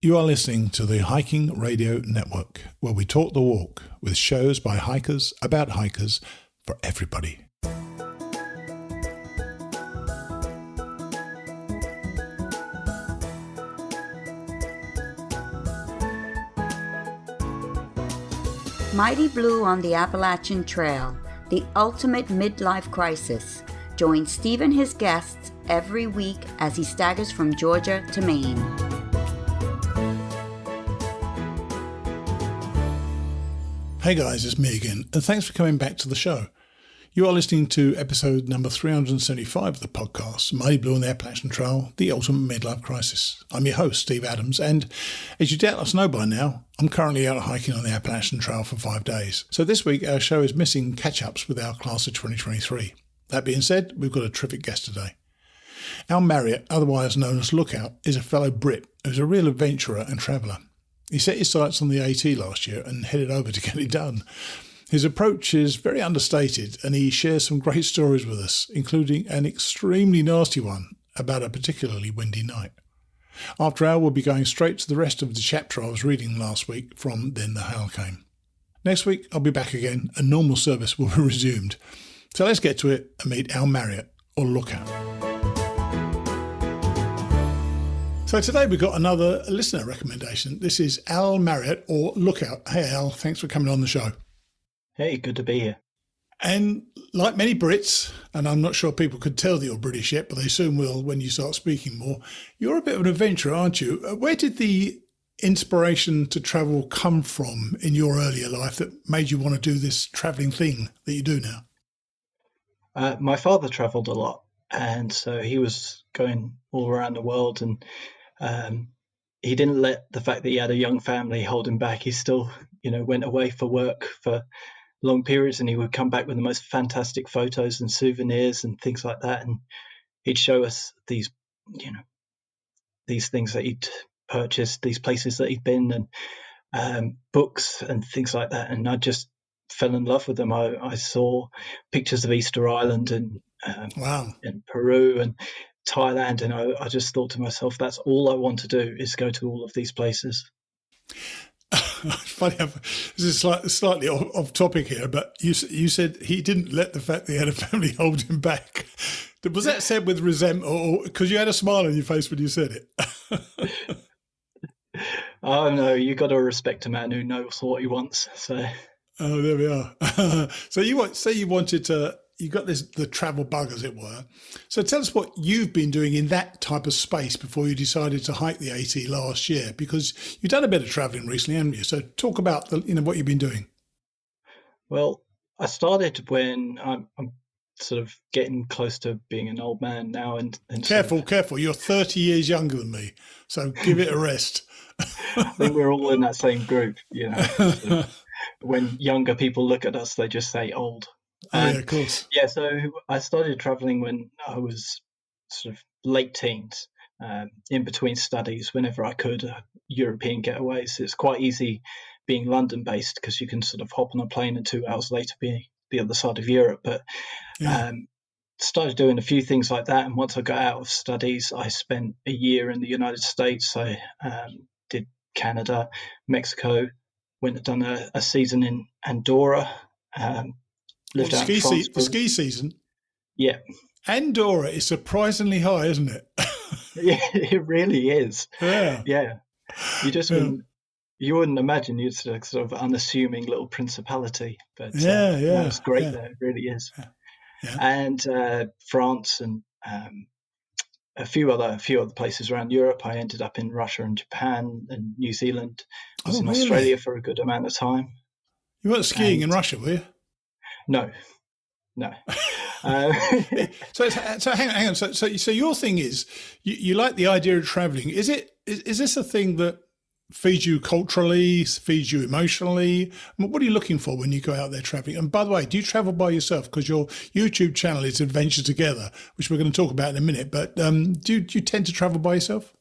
You are listening to the Hiking Radio Network, where we talk the walk with shows by hikers, about hikers, for everybody. Mighty Blue on the Appalachian Trail, the ultimate midlife crisis. Join Steve and his guests every week as he staggers from Georgia to Maine. Hey guys, it's me again, and thanks for coming back to the show. You are listening to episode number 375 of the podcast, Mighty Blue on the Appalachian Trail, the ultimate midlife crisis. I'm your host, Steve Adams, and as you doubtless know by now, I'm currently out hiking on the Appalachian Trail for 5 days. So this week, our show is missing catch-ups with our class of 2023. That being said, we've got a terrific guest today. Al Marriott, otherwise known as Lookout, is a fellow Brit who's a real adventurer and traveller. He set his sights on the AT last year and headed over to get it done. His approach is very understated, and he shares some great stories with us, including an extremely nasty one about a particularly windy night. After Al, we'll be going straight to the rest of the chapter I was reading last week from Then the Hail Came. Next week, I'll be back again and normal service will be resumed. So let's get to it and meet Al Marriott, or Lookout. So today we've got another listener recommendation. This is Al Marriott, or Lookout. Hey Al, thanks for coming on the show. Hey, good to be here. And like many Brits, and I'm not sure people could tell that you're British yet, but they soon will when you start speaking more, you're a bit of an adventurer, aren't you? Where did the inspiration to travel come from in your earlier life that made you want to do this travelling thing that you do now? My father travelled a lot, and so he was going all around the world, and he didn't let the fact that he had a young family hold him back. He still, went away for work for long periods, and he would come back with the most fantastic photos and souvenirs and things like that. And he'd show us these things that he'd purchased, these places that he'd been, and books and things like that. And I just fell in love with them. I saw pictures of Easter Island and Wow. and Peru and Thailand, and I just thought to myself, that's all I want to do, is go to all of these places. Funny, this is slightly off topic here, but you said he didn't let the fact that he had a family hold him back. Was that said with resentment, or because you had a smile on your face when you said it? Oh no, you got to respect a man who knows what he wants. So. Oh, there we are. So you got the travel bug, as it were. So tell us what you've been doing in that type of space before you decided to hike the AT last year, because you've done a bit of traveling recently, haven't you? So talk about what you've been doing. Well, I started when I'm sort of getting close to being an old man now, and careful. You're 30 years younger than me, so give it a rest. I think we're all in that same group, Sort of, when younger people look at us, they just say old. Yeah, of course. Yeah, so I started traveling when I was sort of late teens, in between studies, whenever I could, European getaways. It's quite easy being London-based because you can sort of hop on a plane and 2 hours later be the other side of Europe. But started doing a few things like that, and once I got out of studies, I spent a year in the United States. I did Canada, Mexico, went and done a season in Andorra. Lived out in France the ski season? Yeah. Andorra is surprisingly high, isn't it? Yeah, it really is. Yeah. Yeah. You just wouldn't imagine. You'd sort of unassuming little principality. But it's great there. It really is. Yeah. And France and a few other places around Europe. I ended up in Russia and Japan and New Zealand. I was in Australia for a good amount of time. You weren't skiing in Russia, were you? No. So hang on. So your thing is you like the idea of traveling. Is this a thing that feeds you culturally, feeds you emotionally? What are you looking for when you go out there traveling? And by the way, do you travel by yourself? Because your YouTube channel is Adventure Together, which we're going to talk about in a minute. But do you tend to travel by yourself?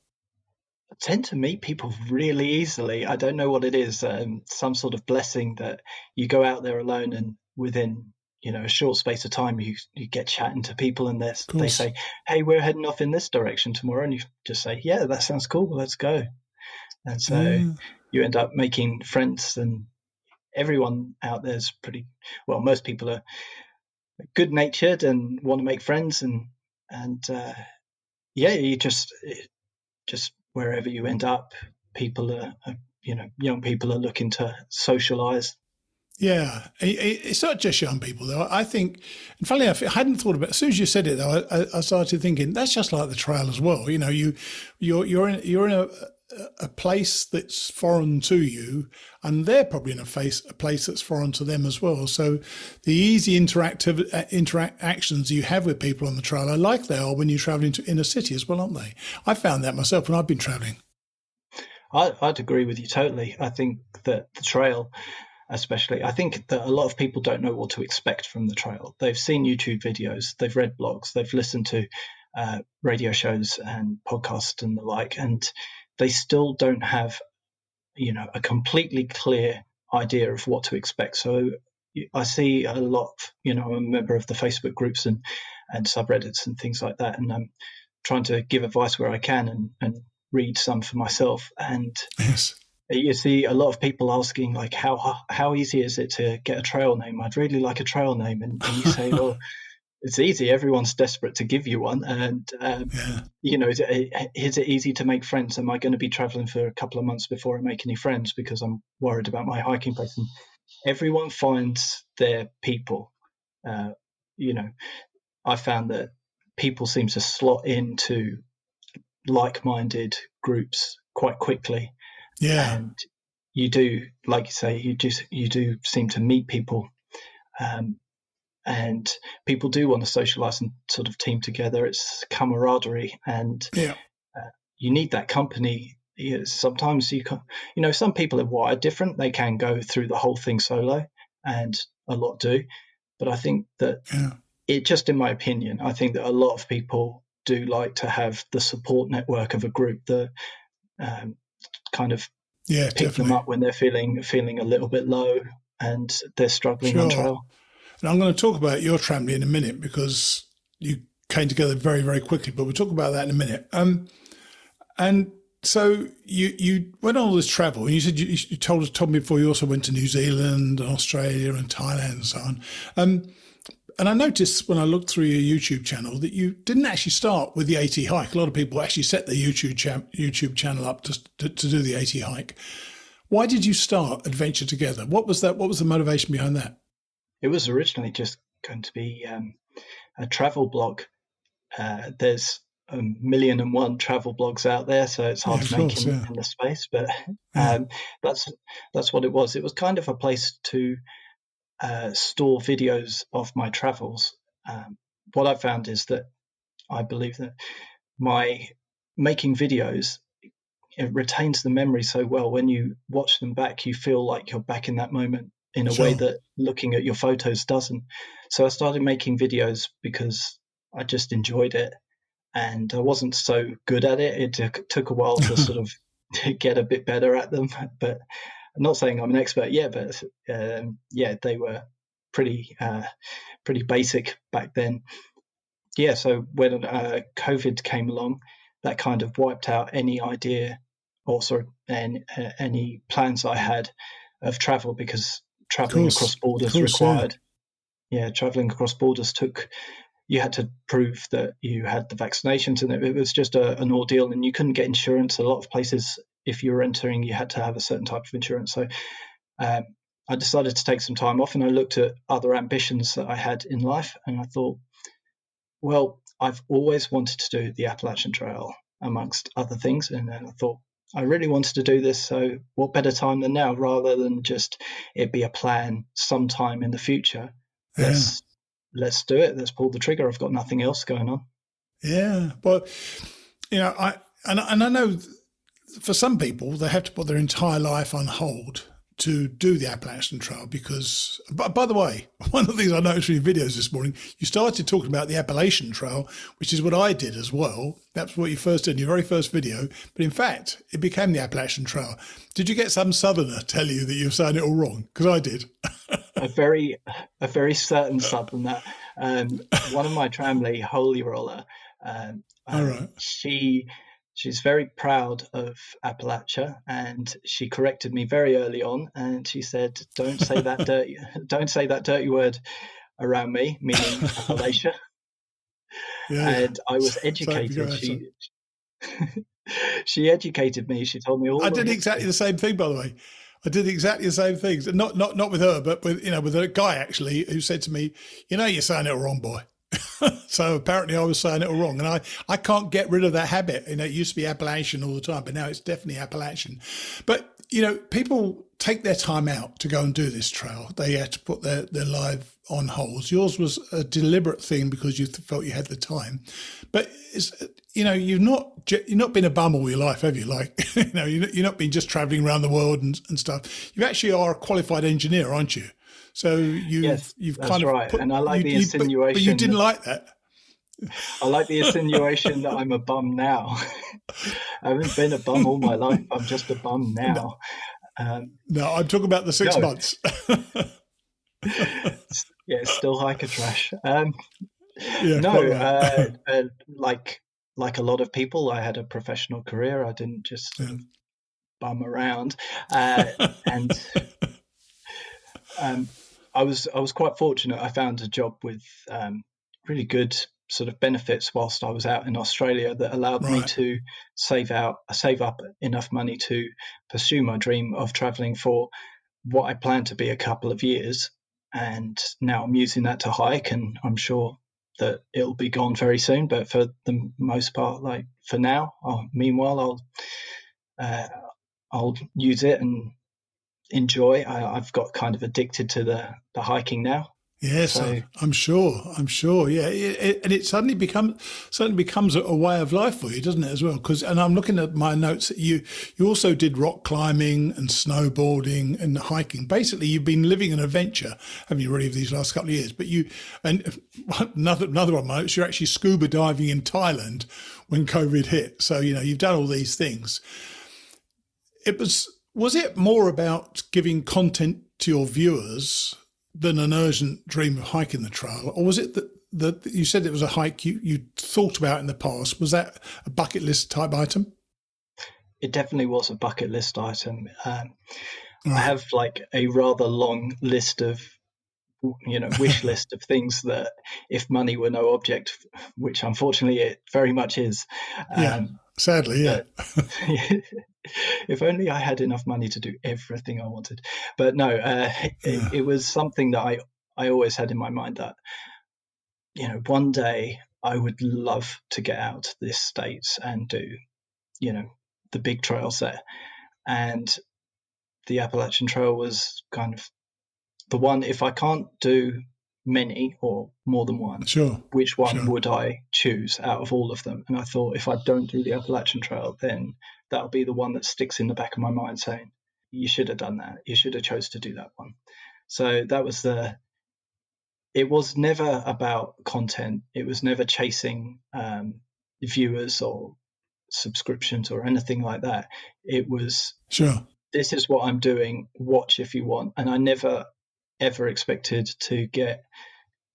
I tend to meet people really easily. I don't know what it is. Some sort of blessing that you go out there alone, and within a short space of time, you get chatting to people, and they say, "Hey, we're heading off in this direction tomorrow," and you just say, "Yeah, that sounds cool. Let's go." And so you end up making friends, and everyone out there is most people are good natured and want to make friends, and you just wherever you end up, people are young people are looking to socialize. Yeah, it's not just young people though. I think, and funnily enough, I hadn't thought about it. As soon as you said it though, I started thinking that's just like the trail as well. You know, you're in a place that's foreign to you, and they're probably in a place that's foreign to them as well. So the easy interactions you have with people on the trail are like they are when you're traveling to inner city as well, aren't they? I found that myself when I've been traveling. I'd agree with you totally. I think that the trail, especially, I think that a lot of people don't know what to expect from the trail. They've seen YouTube videos, they've read blogs, they've listened to radio shows and podcasts and the like, and they still don't have, a completely clear idea of what to expect. So I see a lot, I'm a member of the Facebook groups and subreddits and things like that, and I'm trying to give advice where I can and read some for myself. And yes. You see a lot of people asking, like, how easy is it to get a trail name? I'd really like a trail name. And you say, well, it's easy. Everyone's desperate to give you one. And, is it easy to make friends? Am I going to be traveling for a couple of months before I make any friends because I'm worried about my hiking place? And everyone finds their people. I found that people seem to slot into like-minded groups quite quickly. Yeah. And you do, like you say, you do seem to meet people, and people do want to socialize and sort of team together. It's camaraderie, and you need that company. Sometimes some people are wired different. They can go through the whole thing solo, and a lot do. But I think that in my opinion, I think that a lot of people do like to have the support network of a group that kind of pick them up when they're feeling a little bit low and they're struggling on trail. And I'm going to talk about your tramily in a minute because you came together very, very quickly, but we'll talk about that in a minute. And so you went on all this travel, and you said you told me before you also went to New Zealand and Australia and Thailand and so on. And I noticed when I looked through your YouTube channel that you didn't actually start with the AT hike. A lot of people actually set their YouTube channel up to do the AT hike. Why did you start Adventure Together? What was that? What was the motivation behind that? It was originally just going to be a travel blog. There's 1,000,001 travel blogs out there, so it's hard to make in the space. But that's what it was. It was kind of a place to store videos of my travels. What I found is that I believe that my making videos, it retains the memory so well. When you watch them back, you feel like you're back in that moment in a way that looking at your photos doesn't. So I started making videos because I just enjoyed it, and I wasn't so good at it. It took a while to sort of get a bit better at them, but I'm not saying I'm an expert yet, but they were pretty basic back then. Yeah, so when COVID came along, that kind of wiped out any idea or any plans I had of travel, because traveling across borders required. Traveling across borders you had to prove that you had the vaccinations, and it was just an ordeal, and you couldn't get insurance. A lot of places, if you were entering, you had to have a certain type of insurance. So I decided to take some time off, and I looked at other ambitions that I had in life, and I thought, well, I've always wanted to do the Appalachian Trail, amongst other things, and then I thought, I really wanted to do this, so what better time than now, rather than just it be a plan sometime in the future. Let's do it. Let's pull the trigger. I've got nothing else going on. Yeah, but I know for some people they have to put their entire life on hold to do the Appalachian Trail because, by the way, one of the things I noticed from your videos this morning, you started talking about the Appalachian Trail, which is what I did as well. That's what you first did in your very first video. But in fact, it became the Appalachian Trail. Did you get some southerner tell you that you're saying it all wrong? Because I did. a very certain southerner. One of my tramily, Holy Roller, all right. she she's very proud of Appalachia, and she corrected me very early on, and she said, don't say that dirty word around me, meaning Appalachia. Yeah. And I was So educated. so She educated me. She told me all I the did exactly history. the same thing, by the way. I did exactly the same things. Not with her, but with a guy actually who said to me, you're saying it all wrong, boy. So apparently I was saying it all wrong. And I can't get rid of that habit. It used to be Appalachian all the time, but now it's definitely Appalachian. But, people take their time out to go and do this trail. They had to put their life on hold. Yours was a deliberate thing because you felt you had the time. But you've not been a bum all your life, have you? Like, you're not been just traveling around the world and stuff. You actually are a qualified engineer, aren't you? So Yes, you've that's kind of right. put, And I like the but you insinuation. didn't like that. I like the insinuation that I'm a bum now. I haven't been a bum all my life. I'm just a bum now. No, I'm talking about the 6 No. months. Yeah, still hiker trash. Yeah, No, quite right. like a lot of people, I had a professional career. I didn't just sort of bum around, and I was quite fortunate. I found a job with really good sort of benefits whilst I was out in Australia that allowed me Right. to save up enough money to pursue my dream of traveling for what I planned to be a couple of years. And now I'm using that to hike, and I'm sure that it'll be gone very soon. But for the most part, like for now, meanwhile, I'll use it and enjoy. I've got kind of addicted to the hiking now. Yes, So I'm sure. Yeah, and it suddenly becomes a way of life for you, doesn't it, as well? And I'm looking at my notes that you also did rock climbing and snowboarding and hiking. Basically, you've been living an adventure, haven't you, really, these last couple of years? But another one of my notes, you're actually scuba diving in Thailand when COVID hit. So you've done all these things. Was it more about giving content to your viewers than an urgent dream of hiking the trail? Or was it that you said it was a hike you thought about in the past? Was that a bucket list type item? it definitely was a bucket list item. I Right. have like a rather long list of wish list of things that if money were no object, which unfortunately it very much is. Yeah, sadly, yeah. If only I had enough money to do everything I wanted. But no, it was something that I always had in my mind that one day I would love to get out to this States and do the big trails there. And the Appalachian Trail was kind of the one. If I can't do many or more than one, Sure. which one Sure. would I choose out of all of them? And I thought, if I don't do the Appalachian Trail, then that'll be the one that sticks in the back of my mind saying, you should have done that. You should have chose to do that one. So that was it was never about content. It was never chasing viewers or subscriptions or anything like that. It was, Sure. this is what I'm doing. Watch if you want. And I never, ever expected to get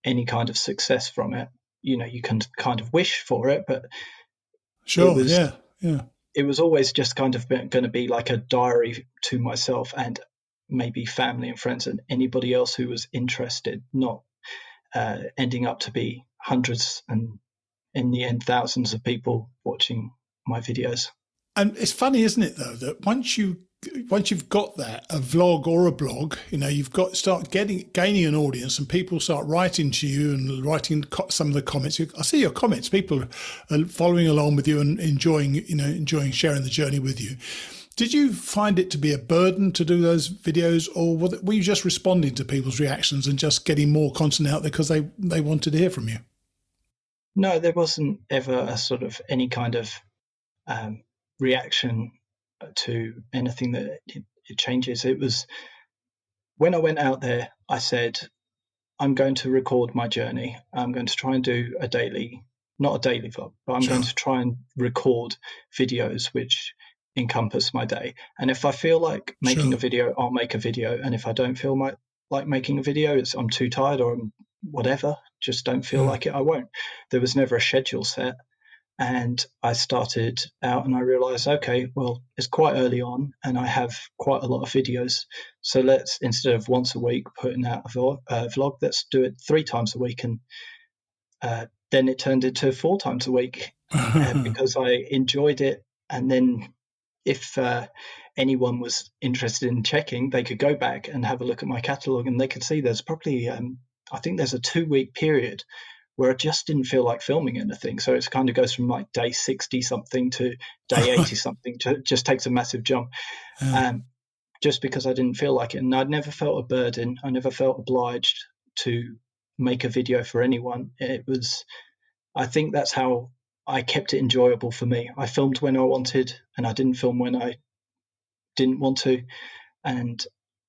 any kind of success from it. You can kind of wish for it, but Sure. Yeah. it was always just kind of going to be like a diary to myself and maybe family and friends and anybody else who was interested, not ending up to be hundreds and in the end thousands of people watching my videos. And it's funny, isn't it, though, that once you've got that, a vlog or a blog, you've got start gaining an audience, and people start writing to you and writing some of the comments. I see your comments. People are following along with you and enjoying sharing the journey with you. Did you find it to be a burden to do those videos, or were you just responding to people's reactions and just getting more content out there because they wanted to hear from you? No, there wasn't ever a sort of any kind of reaction to anything that it changes. It was when I went out there, I said, I'm going to record my journey. I'm going to try and do not a daily vlog, but I'm going to try and record videos which encompass my day. And if I feel like making a video, I'll make a video. And if I don't feel like making a video, I'm too tired or I'm whatever, just don't feel like it, I won't. There was never a schedule set. And I started out and I realized, okay, well, it's quite early on and I have quite a lot of videos. So let's, instead of once a week putting out a vlog, let's do it 3 times a week. And then it turned into 4 times a week because I enjoyed it. And then if anyone was interested in checking, they could go back and have a look at my catalogue and they could see there's probably, I think there's a 2-week period where I just didn't feel like filming anything. So it kind of goes from like day 60 something to day 80 something, to just takes a massive jump. Just because I didn't feel like it. And I'd never felt a burden. I never felt obliged to make a video for anyone. It was, I think that's how I kept it enjoyable for me. I filmed when I wanted and I didn't film when I didn't want to. And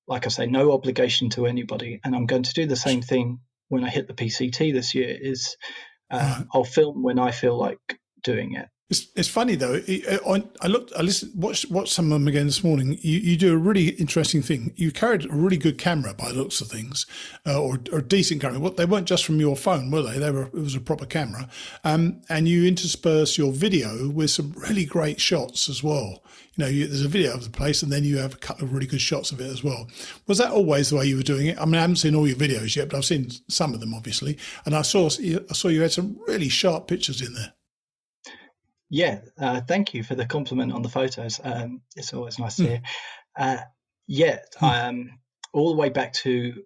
like I say, no obligation to anybody. And I'm going to do the same thing when I hit the PCT this year. Is I'll film when I feel like doing it. It's funny though. I watched some of them again this morning. You do a really interesting thing. You carried a really good camera by the looks of things, or a decent camera. They weren't just from your phone, were they? It was a proper camera, and you intersperse your video with some really great shots as well. There's a video of the place, and then you have a couple of really good shots of it as well. Was that always the way you were doing it? I mean, I haven't seen all your videos yet, but I've seen some of them, obviously, and I saw you had some really sharp pictures in there. Yeah, thank you for the compliment on the photos. It's always nice to hear. All the way back to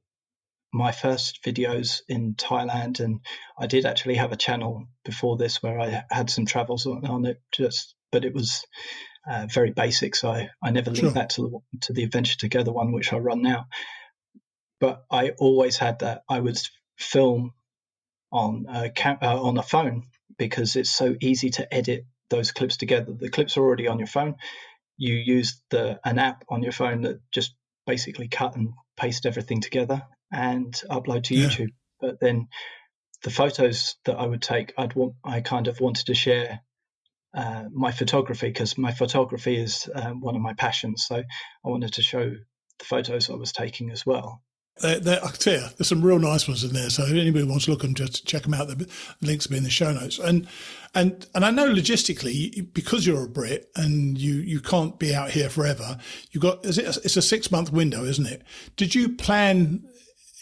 my first videos in Thailand, and I did actually have a channel before this where I had some travels on it, but it was very basic, so I never linked that to the Adventure Together one, which I run now. But I always had that. I would film on a phone because it's so easy to edit those clips together. The clips are already on your phone. You use an app on your phone that just basically cut and paste everything together and upload to YouTube. But then the photos that I would take, I kind of wanted to share my photography, because my photography is one of my passions. So I wanted to show the photos I was taking as well. I tell you, there's some real nice ones in there. So if anybody wants to look at them, just check them out. The links will be in the show notes. And I know logistically, because you're a Brit and you can't be out here forever, it's a 6-month window, isn't it? Did you plan?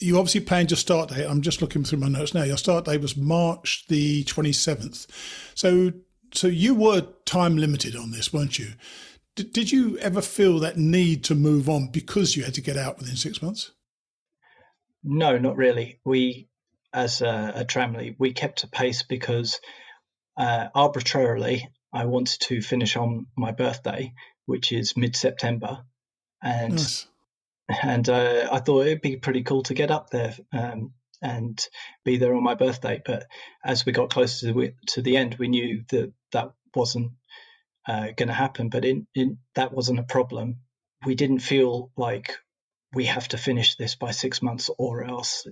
You obviously planned your start date. I'm just looking through my notes now. Your start date was March the 27th. So you were time limited on this, weren't you? Did you ever feel that need to move on because you had to get out within 6 months? No, not really. We, as a tramily, we kept a pace because arbitrarily I wanted to finish on my birthday, which is mid-September, and nice. And I thought it'd be pretty cool to get up there and be there on my birthday. But as we got closer to the end, we knew that wasn't going to happen. But that wasn't a problem. We didn't feel like we have to finish this by 6 months or else.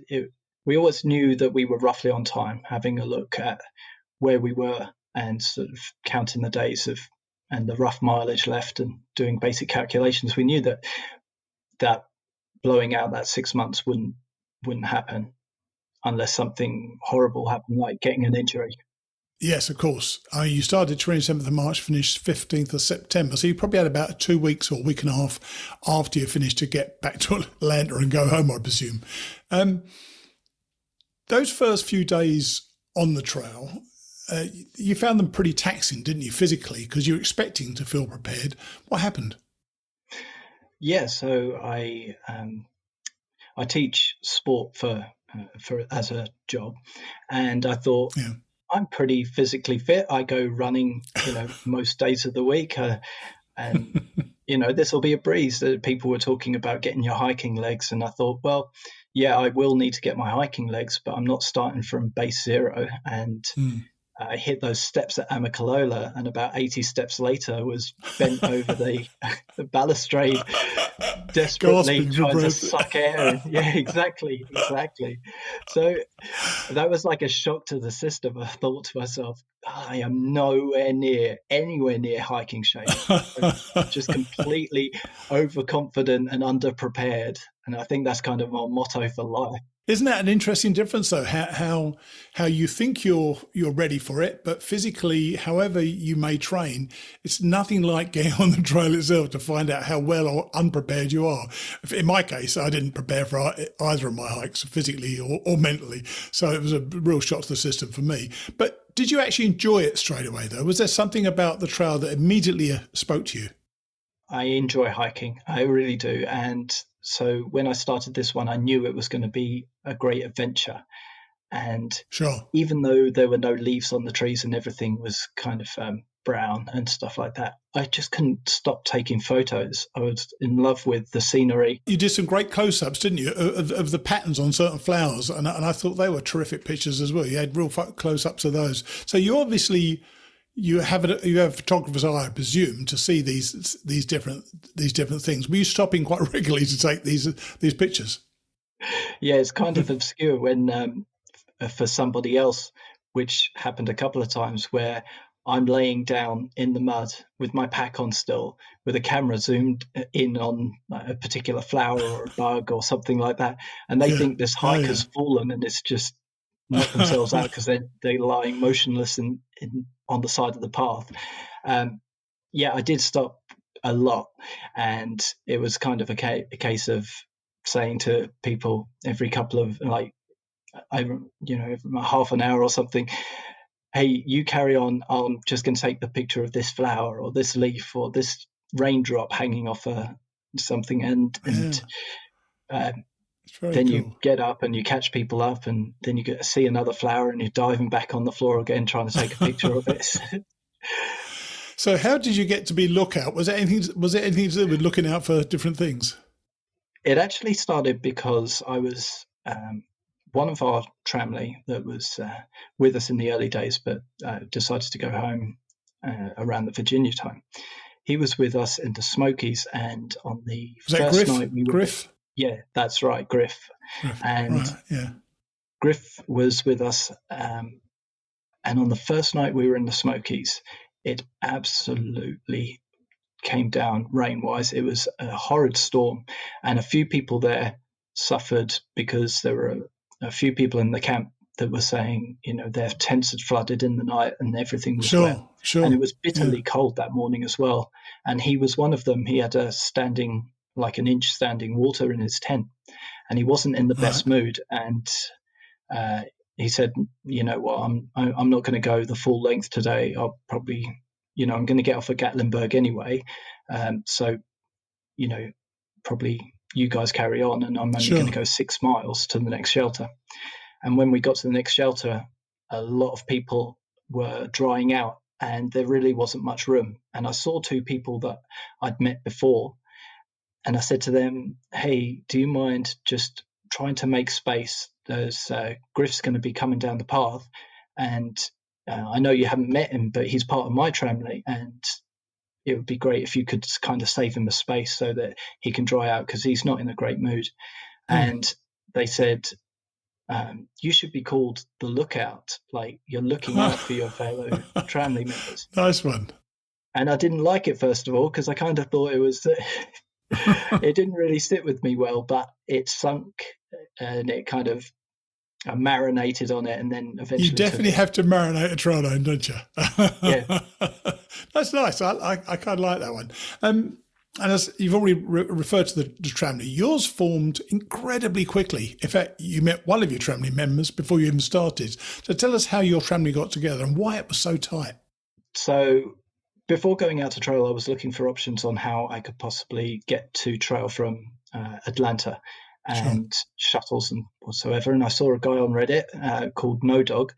We always knew that we were roughly on time, having a look at where we were and sort of counting the days and the rough mileage left and doing basic calculations. We knew that blowing out that 6 months wouldn't happen unless something horrible happened, like getting an injury. Yes, of course. You started 27th of March, finished 15th of September. So you probably had about 2 weeks or a week and a half after you finished to get back to Atlanta and go home, I presume. Those first few days on the trail, you found them pretty taxing, didn't you, physically, because you were expecting to feel prepared. What happened? Yeah, so I teach sport for as a job, and I thought, I'm pretty physically fit. I go running, most days of the week, and this will be a breeze. People were talking about getting your hiking legs, and I thought, well, yeah, I will need to get my hiking legs, but I'm not starting from base zero. And I hit those steps at Amicalola, and about 80 steps later was bent over the balustrade, desperately trying to suck air. Yeah, exactly. So that was like a shock to the system. I thought to myself, I am anywhere near hiking shape. I'm just completely overconfident and underprepared. And I think that's kind of my motto for life. Isn't that an interesting difference, though? How you think you're ready for it, but physically, however you may train, it's nothing like getting on the trail itself to find out how well or unprepared you are. In my case, I didn't prepare for either of my hikes, physically or mentally, so it was a real shock to the system for me. But did you actually enjoy it straight away, though? Was there something about the trail that immediately spoke to you? I enjoy hiking. I really do. And so when I started this one, I knew it was going to be a great adventure. And Sure. even though there were no leaves on the trees and everything was kind of brown and stuff like that, I just couldn't stop taking photos. I was in love with the scenery. You did some great close-ups, didn't you, of the patterns on certain flowers, and I thought they were terrific pictures as well. You had real close-ups of those. So you obviously you have a photographer's eye, I presume, to see these different things. Were you stopping quite regularly to take these pictures? Yeah, it's kind of obscure when for somebody else, which happened a couple of times where I'm laying down in the mud with my pack on still, with a camera zoomed in on a particular flower or a bug or something like that, and they think this hiker's fallen and it's just knocked themselves out because they're lying motionless in on the side of the path. I did stop a lot, and it was kind of a case of saying to people every couple of every half an hour or something, hey, you carry on, I'm just going to take the picture of this flower or this leaf or this raindrop hanging off something, and then cool. You get up and you catch people up, and then you get to see another flower and you're diving back on the floor again trying to take a picture of it. So how did you get to be lookout? Was it anything to do with looking out for different things? It actually started because I was one of our tramily that was with us in the early days, but decided to go home around the Virginia time. He was with us in the Smokies, and on the first night we were... Griff? Yeah, that's right, Griff. And right, yeah. Griff was with us, and on the first night we were in the Smokies, it absolutely came down rain-wise. It was a horrid storm, and a few people there suffered because there were a few people in the camp that were saying, their tents had flooded in the night and everything was wet. Sure. And it was bitterly cold that morning as well. And he was one of them. He had an inch standing water in his tent, and he wasn't in the best mood. And he said, you know what, I'm not going to go the full length today. I'll probably, I'm going to get off at Gatlinburg anyway. So, probably you guys carry on, and I'm only going to go 6 miles to the next shelter. And when we got to the next shelter, a lot of people were drying out and there really wasn't much room. And I saw 2 people that I'd met before, and I said to them, hey, do you mind just trying to make space? There's Griff's going to be coming down the path, and I know you haven't met him, but he's part of my tramily, and it would be great if you could kind of save him a space so that he can dry out, because he's not in a great mood. And they said, you should be called the lookout, like you're looking out for your fellow tramily members. Nice one. And I didn't like it, first of all, because I kind of thought it was it didn't really sit with me well, but it sunk and it kind of marinated on it, and then eventually you definitely have to marinate a trail name, don't you? Yeah. That's nice. I kind of like that one. And as you've already referred to the tramily, yours formed incredibly quickly. In fact, you met one of your tramily members before you even started. So tell us how your tramily got together and why it was so tight. So before going out to trail, I was looking for options on how I could possibly get to trail from Atlanta, and shuttles and whatsoever. And I saw a guy on Reddit called No Dog,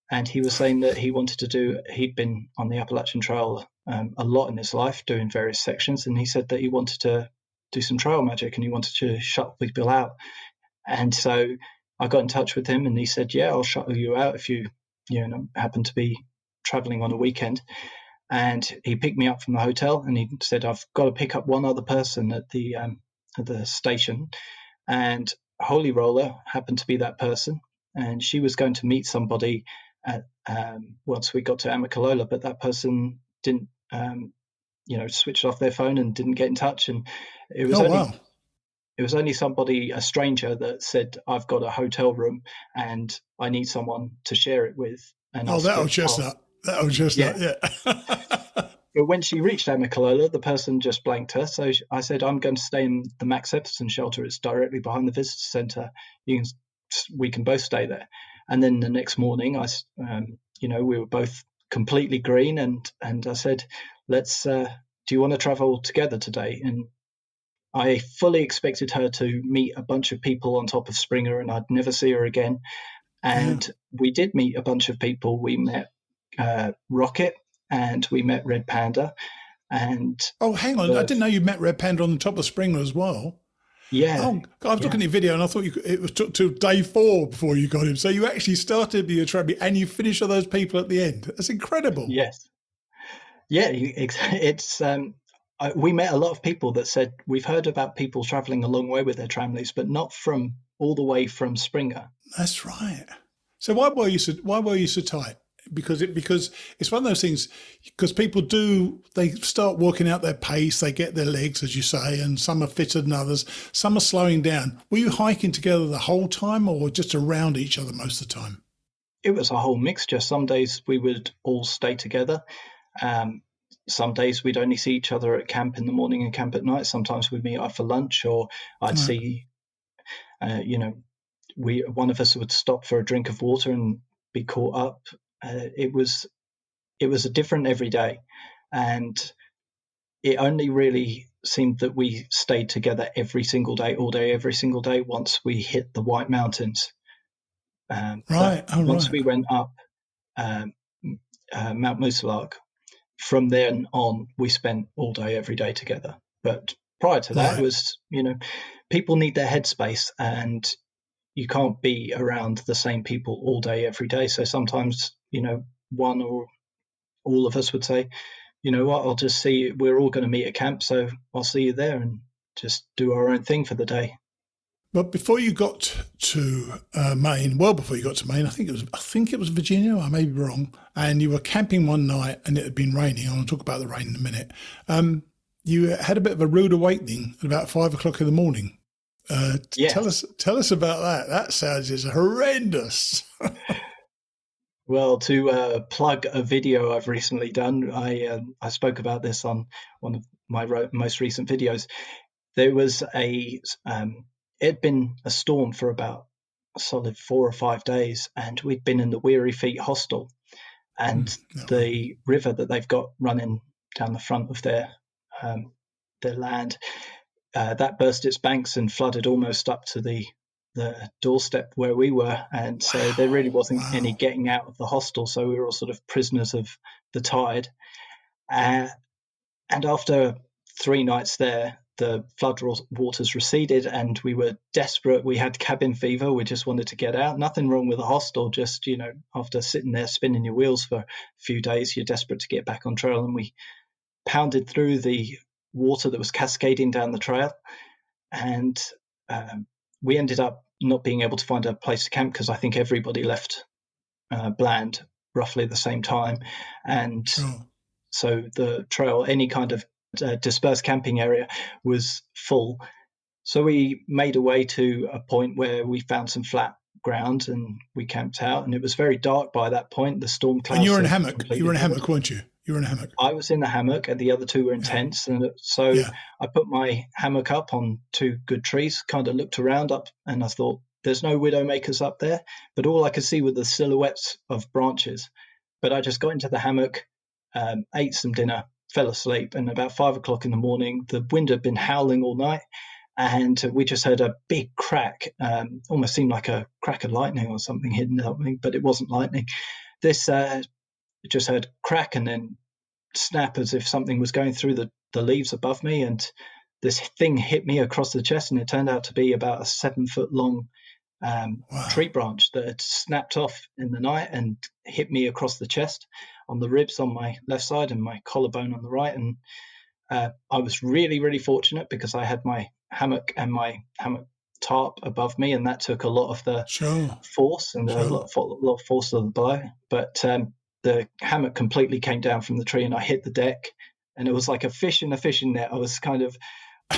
and he was saying that he'd been on the Appalachian Trail a lot in his life, doing various sections, and he said that he wanted to do some trail magic and he wanted to shuttle people out. And so I got in touch with him, and he said, yeah, I'll shuttle you out if you happen to be traveling on a weekend. And he picked me up from the hotel, and he said, I've got to pick up one other person at the station. And Holy Roller happened to be that person, and she was going to meet somebody at once we got to Amicalola, but that person didn't switched off their phone and didn't get in touch. And it was it was only a stranger, that said, "I've got a hotel room and I need someone to share it with." And Oh, asked that for old a pass. chestnut. That old chestnut, Yeah. yeah. But when she reached Amicalola, the person just blanked her. So I said, "I'm going to stay in the Max Epperson shelter. It's directly behind the visitor centre. We can both stay there." And then the next morning, we were both completely green, and I said, "Let's. Do you want to travel together today?" And I fully expected her to meet a bunch of people on top of Springer, and I'd never see her again. And we did meet a bunch of people. We met Rocket, and we met Red Panda. And Oh, hang on. I didn't know you met Red Panda on the top of Springer as well. yeah, Oh, I was looking at your video and I thought it was took till day 4 before you got him. So you actually started the tramily and you finished all those people at the end. That's incredible. yes, yeah. It's we met a lot of people that said, "We've heard about people traveling a long way with their tramleys, but not from all the way from Springer." That's right. So why were you so tight? Because it's one of those things. Because people they start working out their pace, they get their legs, as you say, and some are fitter than others. Some are slowing down. Were you hiking together the whole time, or just around each other most of the time? It was a whole mixture. Some days we would all stay together. Some days we'd only see each other at camp in the morning and camp at night. Sometimes we'd meet up for lunch, or I'd see, one of us would stop for a drink of water and be caught up. It was a different every day, and it only really seemed that we stayed together every single day, all day, every single day, once we hit the White Mountains. Once we went up Mount Moosilauke, from then on, we spent all day, every day together. But prior to that, it was, people need their headspace, and you can't be around the same people all day, every day. So sometimes, one or all of us would say, "You know what, I'll just see, we're all going to meet at camp, so I'll see you there," and just do our own thing for the day. But before you got to Maine, I think it was Virginia. I may be wrong. And you were camping one night, and it had been raining. I'll talk about the rain in a minute. You had a bit of a rude awakening at about 5 o'clock in the morning. Tell us about that. That sounds just horrendous. Well, to plug a video I've recently done, I spoke about this on one of my most recent videos. There was it'd been a storm for about a solid 4 or 5 days, and we'd been in the Weary Feet hostel, and the river that they've got running down the front of their land, that burst its banks and flooded almost up to the doorstep where we were, and so there really wasn't any getting out of the hostel, so we were all sort of prisoners of the tide. And after 3 nights there, the flood waters receded, and we were desperate. We had cabin fever. We just wanted to get out. Nothing wrong with the hostel, just, after sitting there spinning your wheels for a few days, you're desperate to get back on trail. And we pounded through the water that was cascading down the trail, and we ended up not being able to find a place to camp because I think everybody left Bland roughly at the same time. And so the trail, any kind of dispersed camping area, was full. So we made a way to a point where we found some flat ground and we camped out, and it was very dark by that point. The storm clouds. And you were in a hammock. You were in a hammock, weren't you? You were in a hammock. I was in the hammock, and the other two were in tents. And so I put my hammock up on 2 good trees, kind of looked around up, and I thought, there's no widowmakers up there, but all I could see were the silhouettes of branches. But I just got into the hammock, ate some dinner, fell asleep, and about 5 o'clock in the morning, the wind had been howling all night, and we just heard a big crack, almost seemed like a crack of lightning or something hidden up me, but it wasn't lightning. This just heard crack and then snap as if something was going through the leaves above me, and this thing hit me across the chest, and it turned out to be about a 7-foot long tree branch that had snapped off in the night and hit me across the chest, on the ribs on my left side and my collarbone on the right. And I was really, really fortunate because I had my hammock and my hammock tarp above me, and that took a lot of the force and a lot of force of the blow. But the hammock completely came down from the tree, and I hit the deck, and it was like a fish in a fishing net. I was kind of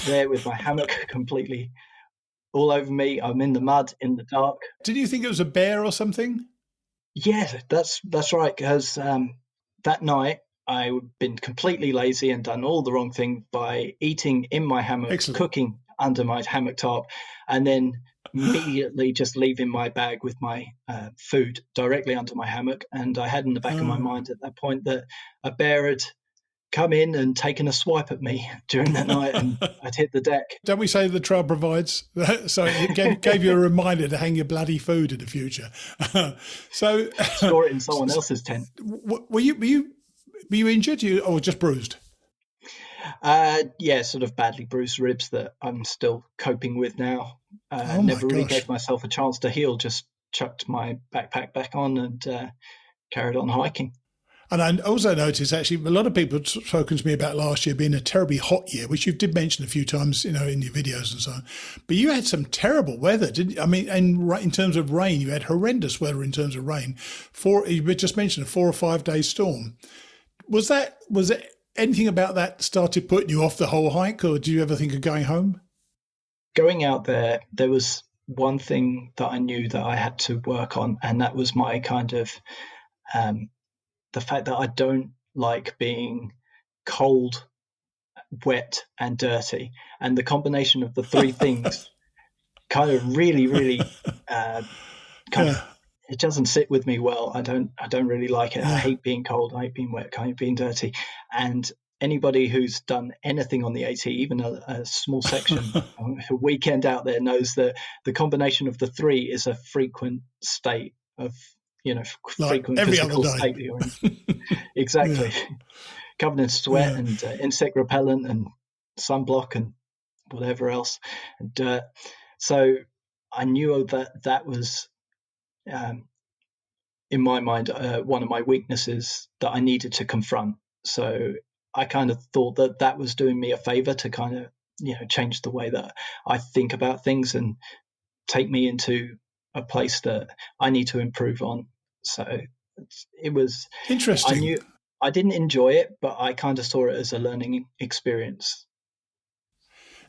there with my hammock completely all over me. I'm in the mud, in the dark. Did you think it was a bear or something? Yeah, that's right. Because that night I'd been completely lazy and done all the wrong thing by eating in my hammock, Excellent. cooking under my hammock tarp, and then immediately just leaving my bag with my food directly under my hammock. And I had in the back of my mind at that point that a bear had come in and taken a swipe at me during that night, and I'd hit the deck. Don't we say the trail provides? So it gave you a reminder to hang your bloody food in the future. So Store it in someone else's tent. Were you injured or just bruised? Yeah, sort of badly bruised ribs that I'm still coping with now. Oh Never really gosh. gave myself a chance to heal, just chucked my backpack back on and carried on hiking. And I also noticed, actually, a lot of people had spoken to me about last year being a terribly hot year, which you did mention a few times, in your videos and so on. But you had some terrible weather, didn't you? I mean, and in terms of rain, you had horrendous weather in terms of rain. You just mentioned a 4 or 5 day storm. Was there anything about that started putting you off the whole hike, or did you ever think of going home? Going out there was one thing that I knew that I had to work on, and that was my kind of the fact that I don't like being cold, wet, and dirty. And the combination of the three things kind of really it doesn't sit with me well. I don't really like it. I hate being cold, I hate being wet, I hate being dirty. And anybody who's done anything on the AT, even a small section, a weekend out there, knows that the combination of the three is a frequent state of, frequent every physical other day. state that you're in. Exactly. Covered in sweat and insect repellent and sunblock and whatever else, and dirt. So I knew that was, in my mind, one of my weaknesses that I needed to confront. So I kind of thought that was doing me a favor to kind of, change the way that I think about things and take me into a place that I need to improve on. So it was interesting. I didn't enjoy it, but I kind of saw it as a learning experience.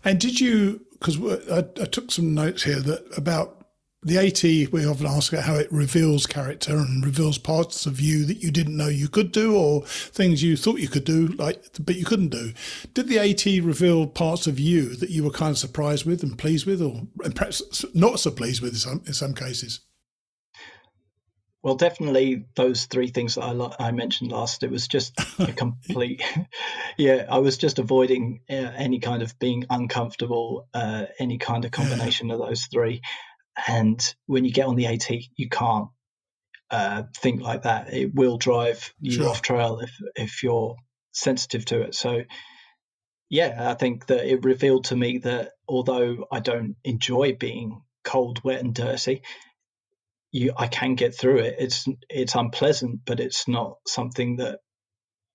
And did you, because I took some notes here about the AT, we often ask how it reveals character and reveals parts of you that you didn't know you could do, or things you thought you could do, but you couldn't do. Did the AT reveal parts of you that you were kind of surprised with and pleased with, and perhaps not so pleased with in some cases? Well, definitely those three things that I mentioned last. It was just a complete, I was just avoiding any kind of being uncomfortable, any kind of combination of those three. And when you get on the AT, you can't think like that. It will drive you off trail if you're sensitive to it. So, I think that it revealed to me that although I don't enjoy being cold, wet, and dirty, I can get through it. It's unpleasant, but it's not something that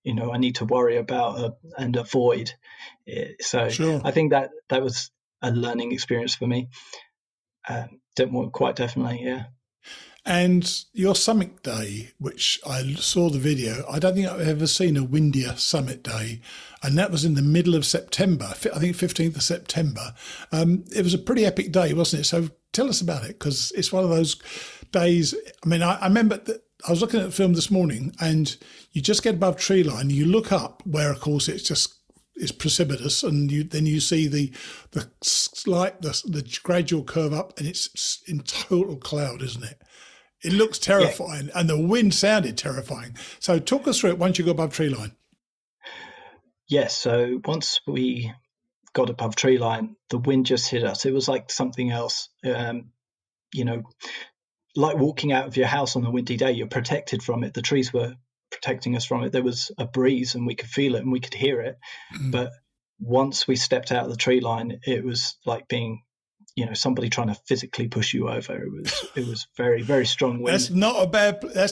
I need to worry about and avoid. So I think that was a learning experience for me. Quite definitely, yeah. And your summit day, which I saw the video, I don't think I've ever seen a windier summit day, and that was in the middle of September. I think 15th of September. It was a pretty epic day, wasn't it? So tell us about it, because it's one of those days. I mean, I remember that I was looking at the film this morning, and you just get above tree line, you look up where, of course, it's precipitous, and then you see the gradual curve up, and it's in total cloud, isn't it? It looks terrifying, and the wind sounded terrifying. So talk us through it once you go above tree line. Yes, so once we got above tree line, the wind just hit us. It was like something else. Like walking out of your house on a windy day, you're protected from it. The trees were protecting us from it. There was a breeze and we could feel it and we could hear it. But once we stepped out of the tree line, it was like being, somebody trying to physically push you over. It was very, very strong wind. That's